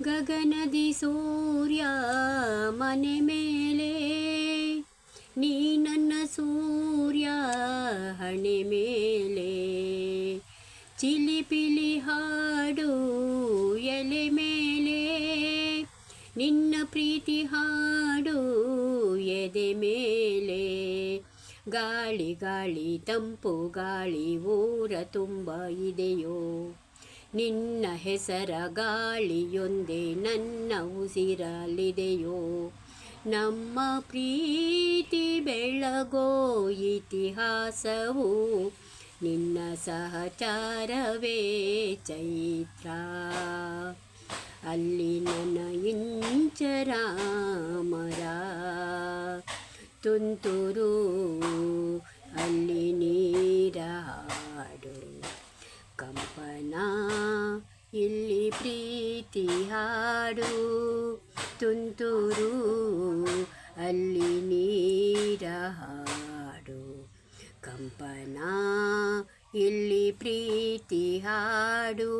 ಗಗನದಿ ಸೂರ್ಯ ಮನೆ ಮೇಲೆ, ನೀ ನನ್ನ ಸೂರ್ಯ ಹಣೆ ಮೇಲೆ. ಚಿಲಿಪಿಲಿ ಹಾಡು ಎಲೆ ಮೇಲೆ, ನಿನ್ನ ಪ್ರೀತಿ ಹಾಡು ಎದೆ ಮೇಲೆ. ಗಾಳಿ ಗಾಳಿ ತಂಪು ಗಾಳಿ ಊರ ತುಂಬ ಇದೆಯೋ, ನಿನ್ನ ಹೆಸರ ಗಾಳಿಯೊಂದೇ ನನ್ನ ಉಸಿರಲಿದೆಯೋ. ನಮ್ಮ ಪ್ರೀತಿ ಬೆಳಗೋ ಇತಿಹಾಸವು, ನಿನ್ನ ಸಹಚಾರವೇ ಚೈತ್ರ. ಅಲ್ಲಿ ನನ್ನ ಇಂಚರ ಮರ ತುಂತುರು, ಅಲ್ಲಿ ನೀರ ಹಾಡು ಕಂಪನ, ಇಲ್ಲಿ ಪ್ರೀತಿ ಹಾಡು ತುಂತುರು, ಅಲ್ಲಿ ನೀರ ಹಾಡು ಕಂಪನ, ಇಲ್ಲಿ ಪ್ರೀತಿ ಹಾಡು.